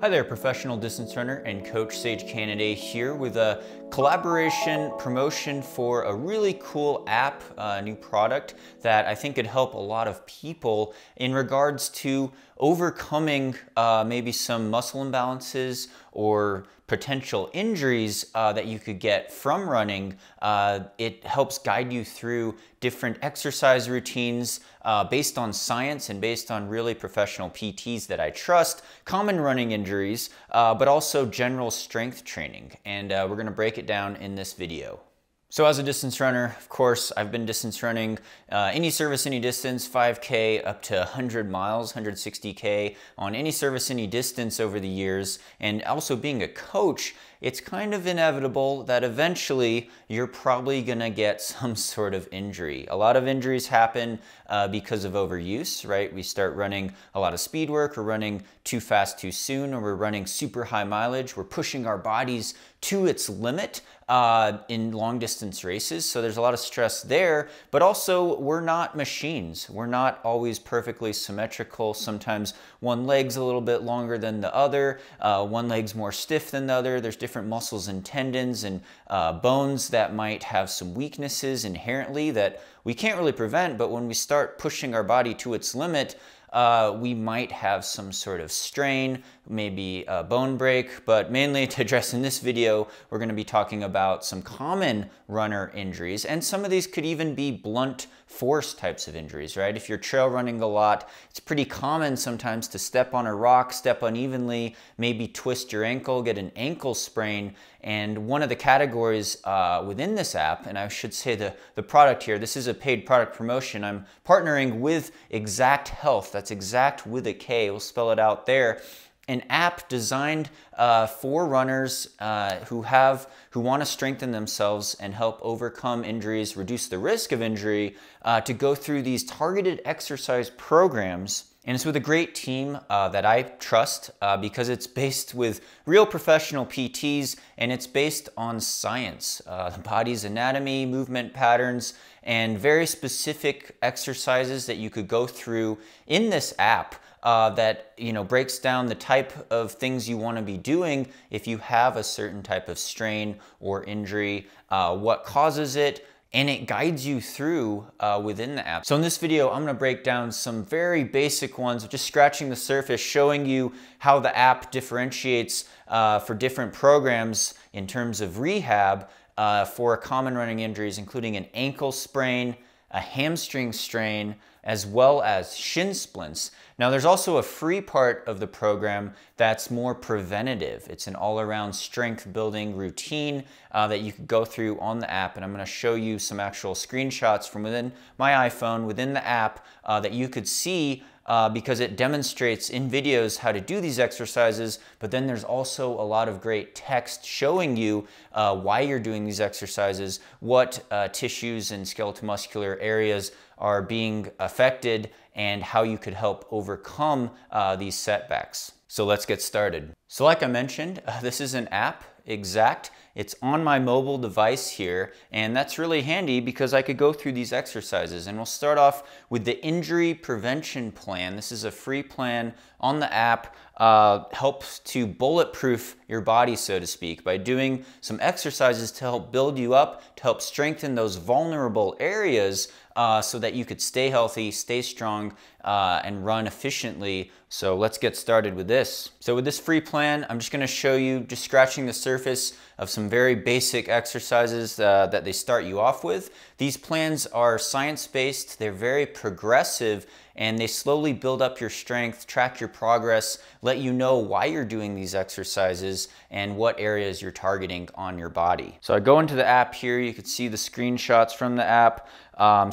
Hi there, professional distance runner and coach Sage Canaday here with a collaboration promotion for a really cool app, a new product that I think could help a lot of people in regards to overcoming maybe some muscle imbalances or potential injuries that you could get from running. It helps guide you through different exercise routines based on science and based on really professional PTs that I trust, common running injuries, but also general strength training. And we're gonna break it down in this video. So as a distance runner, of course, I've been distance running any service, any distance, 5K up to 100 miles, 160K on any service, any distance over the years. And also being a coach, it's kind of inevitable that eventually you're probably gonna get some sort of injury. A lot of injuries happen because of overuse, right? We start running a lot of speed work, we're running too fast too soon, or we're running super high mileage. We're pushing our bodies to its limit in long distance races. So there's a lot of stress there, but also we're not machines. We're not always perfectly symmetrical. Sometimes one leg's a little bit longer than the other. One leg's more stiff than the other. There's different muscles and tendons and bones that might have some weaknesses inherently that we can't really prevent, but when we start pushing our body to its limit, we might have some sort of strain, maybe a bone break, but mainly to address in this video, we're going to be talking about some common runner injuries, and some of these could even be blunt force types of injuries, right? If you're trail running a lot, it's pretty common sometimes to step on a rock, step unevenly, maybe twist your ankle, get an ankle sprain. And one of the categories within this app, and I should say the product here, this is a paid product promotion. I'm partnering with Exakt Health. That's Exact with a K. We'll spell it out there. An app designed for runners who want to strengthen themselves and help overcome injuries, reduce the risk of injury, to go through these targeted exercise programs. And it's with a great team that I trust because it's based with real professional PTs and it's based on science, the body's anatomy, movement patterns, and very specific exercises that you could go through in this app that breaks down the type of things you want to be doing if you have a certain type of strain or injury, what causes it, and it guides you through within the app. So in this video, I'm gonna break down some very basic ones, just scratching the surface, showing you how the app differentiates for different programs in terms of rehab for common running injuries, including an ankle sprain, a hamstring strain, as well as shin splints. Now there's also a free part of the program that's more preventative. It's an all-around strength building routine that you could go through on the app, and I'm gonna show you some actual screenshots from within my iPhone, within the app, that you could see because it demonstrates in videos how to do these exercises, but then there's also a lot of great text showing you why you're doing these exercises, what tissues and skeletal muscular areas are being affected, and how you could help overcome these setbacks. So let's get started. So like I mentioned, this is an app, Exakt. It's on my mobile device here, and that's really handy because I could go through these exercises. And we'll start off with the injury prevention plan. This is a free plan on the app, helps to bulletproof your body, so to speak, by doing some exercises to help build you up, to help strengthen those vulnerable areas so that you could stay healthy, stay strong, and run efficiently. So let's get started with this. So with this free plan, I'm just gonna show you, just scratching the surface of some very basic exercises that they start you off with. These plans are science-based, they're very progressive, and they slowly build up your strength, track your progress, let you know why you're doing these exercises and what areas you're targeting on your body. So I go into the app here, you can see the screenshots from the app.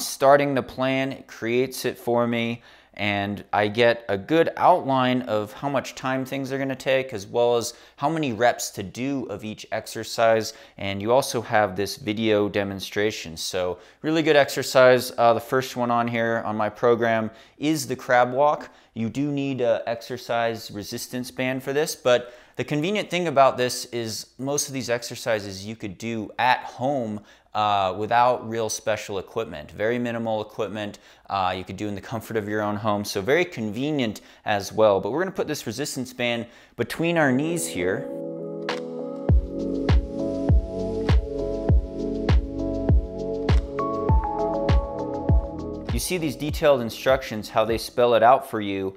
Starting the plan, it creates it for me, and I get a good outline of how much time things are gonna take, as well as how many reps to do of each exercise. And you also have this video demonstration. So really good exercise. The first one on here on my program is the crab walk. You do need an exercise resistance band for this, but the convenient thing about this is most of these exercises you could do at home without real special equipment. Very minimal equipment you could do in the comfort of your own home, so very convenient as well. But we're going to put this resistance band between our knees here. You see these detailed instructions, how they spell it out for you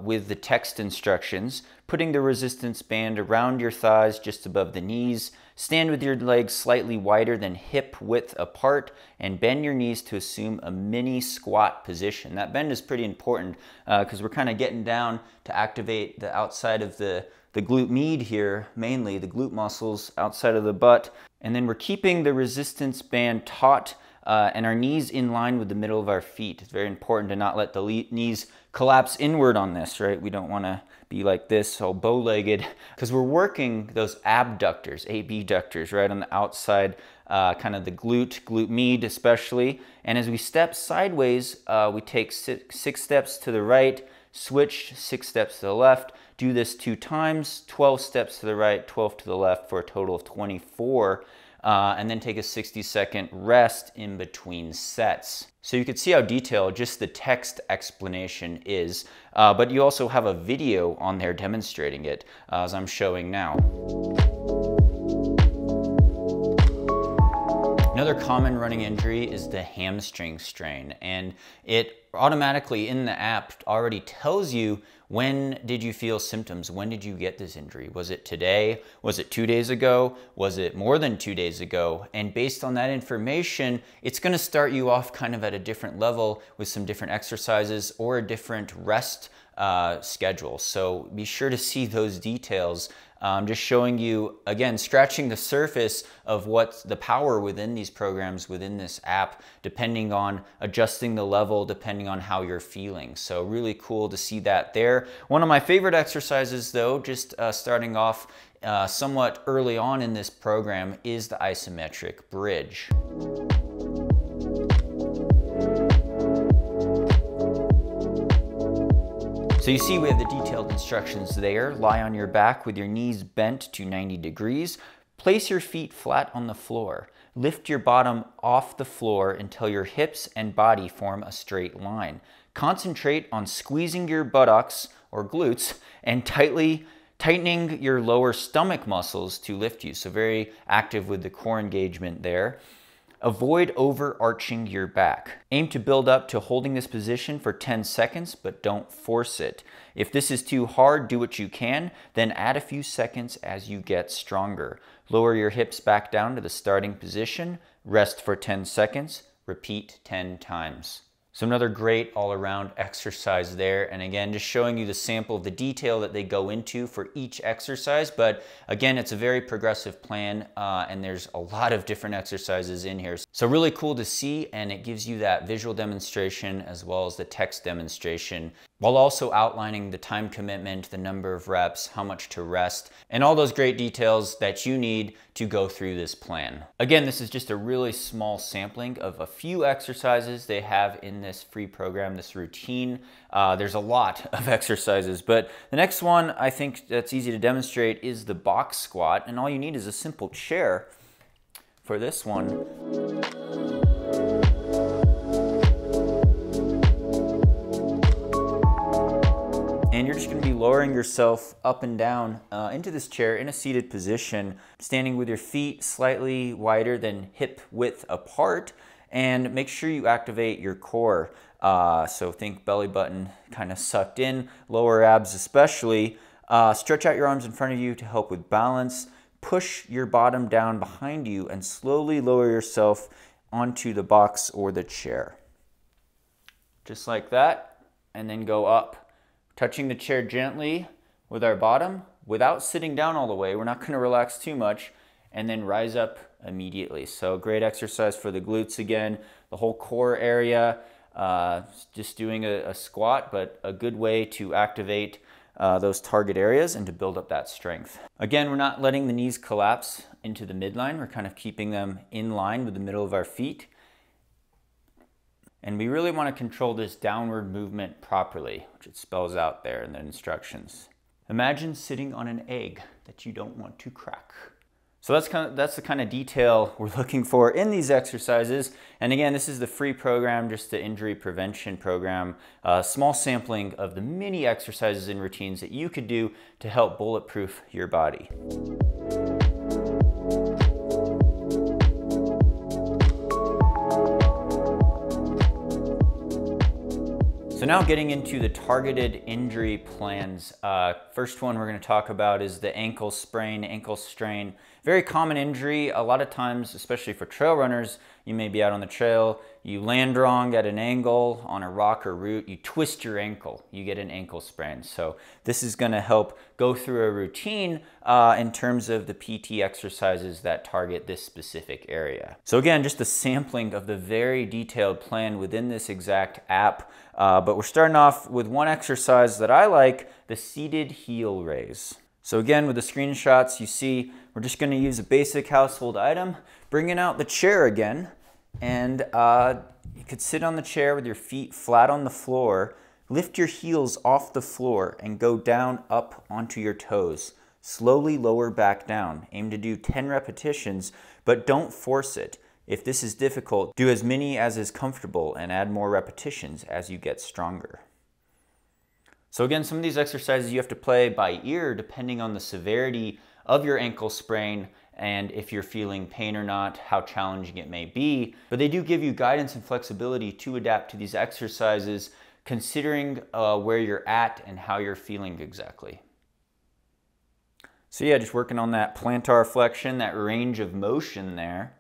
with the text instructions. Putting the resistance band around your thighs just above the knees. Stand with your legs slightly wider than hip width apart and bend your knees to assume a mini squat position. That bend is pretty important because we're kind of getting down to activate the outside of the glute med here, mainly the glute muscles outside of the butt. And then we're keeping the resistance band taut and our knees in line with the middle of our feet. It's very important to not let the knees collapse inward on this, right? We don't want to be like this, all bow-legged, because we're working those abductors, abductors, right, on the outside, kind of the glute med especially. And as we step sideways, we take six steps to the right, switch 6 steps to the left. Do this 2 times, 12 steps to the right, 12 to the left for a total of 24. And then take a 60-second rest in between sets. So you can see how detailed just the text explanation is, but you also have a video on there demonstrating it, as I'm showing now. Another common running injury is the hamstring strain, and it automatically in the app already tells you when did you feel symptoms, when did you get this injury? Was it today? Was it 2 days ago? Was it more than 2 days ago? And based on that information, it's going to start you off kind of at a different level with some different exercises or a different rest schedule. So be sure to see those details. Just showing you, again, scratching the surface of what's the power within these programs, within this app, depending on adjusting the level, depending on how you're feeling. So really cool to see that there. One of my favorite exercises though, just starting off somewhat early on in this program, is the isometric bridge. So you see we have the detailed instructions there. Lie on your back with your knees bent to 90 degrees. Place your feet flat on the floor. Lift your bottom off the floor until your hips and body form a straight line. Concentrate on squeezing your buttocks or glutes and tightening your lower stomach muscles to lift you. So very active with the core engagement there. Avoid overarching your back. Aim to build up to holding this position for 10 seconds, but don't force it. If this is too hard, do what you can, then add a few seconds as you get stronger. Lower your hips back down to the starting position, rest for 10 seconds, repeat 10 times. So another great all-around exercise there. And again, just showing you the sample of the detail that they go into for each exercise. But again, it's a very progressive plan and there's a lot of different exercises in here. So really cool to see, and it gives you that visual demonstration as well as the text demonstration, while also outlining the time commitment, the number of reps, how much to rest, and all those great details that you need to go through this plan. Again, this is just a really small sampling of a few exercises they have in this free program, this routine. There's a lot of exercises, but the next one I think that's easy to demonstrate is the box squat, and all you need is a simple chair for this one. And you're just going to be lowering yourself up and down into this chair in a seated position, standing with your feet slightly wider than hip width apart, and make sure you activate your core. So think belly button kind of sucked in, lower abs especially. Stretch out your arms in front of you to help with balance. Push your bottom down behind you and slowly lower yourself onto the box or the chair. Just like that, and then go up. Touching the chair gently with our bottom without sitting down all the way. We're not going to relax too much, and then rise up immediately. So great exercise for the glutes again, the whole core area, just doing a squat, but a good way to activate those target areas and to build up that strength. Again, we're not letting the knees collapse into the midline. We're kind of keeping them in line with the middle of our feet. And we really want to control this downward movement properly, which it spells out there in the instructions. Imagine sitting on an egg that you don't want to crack. So that's the kind of detail we're looking for in these exercises. And again, this is the free program, just the injury prevention program, a small sampling of the many exercises and routines that you could do to help bulletproof your body. So now getting into the targeted injury plans. First one we're going to talk about is the ankle sprain, ankle strain. Very common injury. A lot of times, especially for trail runners, you may be out on the trail, you land wrong at an angle on a rock or root, you twist your ankle, you get an ankle sprain. So this is going to help go through a routine in terms of the PT exercises that target this specific area. So again, just a sampling of the very detailed plan within this Exakt app. But we're starting off with one exercise that I like, the seated heel raise. So again, with the screenshots, you see we're just going to use a basic household item, bringing out the chair again, and you could sit on the chair with your feet flat on the floor, lift your heels off the floor and go down up onto your toes. Slowly lower back down. Aim to do 10 repetitions, but don't force it. If this is difficult, do as many as is comfortable and add more repetitions as you get stronger. So again, some of these exercises you have to play by ear depending on the severity of your ankle sprain and if you're feeling pain or not, how challenging it may be. But they do give you guidance and flexibility to adapt to these exercises considering where you're at and how you're feeling exactly. So yeah, just working on that plantar flexion, that range of motion there.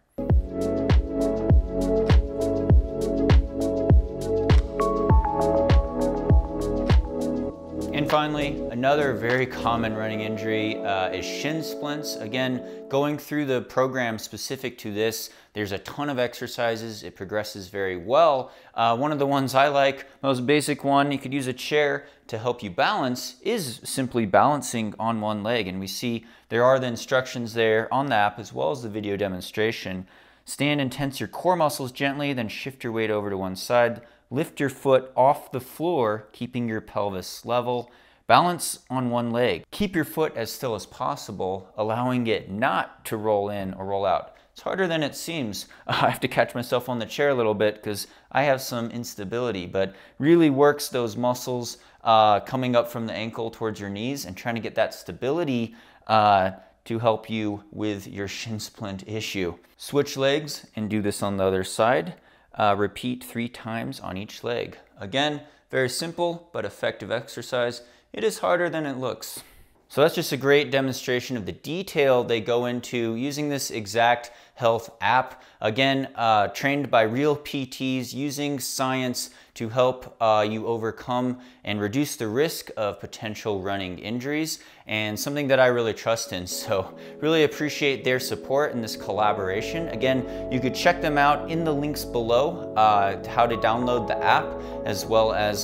And finally, another very common running injury is shin splints. Again, going through the program specific to this, there's a ton of exercises. It progresses very well. One of the ones I like, most basic one, you could use a chair to help you balance, is simply balancing on one leg. And we see there are the instructions there on the app as well as the video demonstration. Stand and tense your core muscles gently, then shift your weight over to one side. Lift your foot off the floor, keeping your pelvis level. Balance on one leg. Keep your foot as still as possible, allowing it not to roll in or roll out. It's harder than it seems. I have to catch myself on the chair a little bit because I have some instability, but really works those muscles coming up from the ankle towards your knees and trying to get that stability to help you with your shin splint issue. Switch legs and do this on the other side. Repeat 3 times on each leg. Again, very simple but effective exercise. It is harder than it looks. So that's just a great demonstration of the detail they go into using this Exakt Health app. Again, trained by real PTs using science to help you overcome and reduce the risk of potential running injuries, and something that I really trust in. So really appreciate their support in this collaboration. Again, you could check them out in the links below, how to download the app, as well as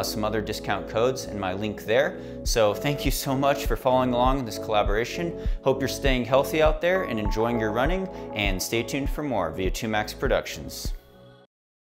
some other discount codes in my link there. So thank you so much for following along in this collaboration. Hope you're staying healthy out there and enjoying your running, and stay tuned for more via 2Max Productions.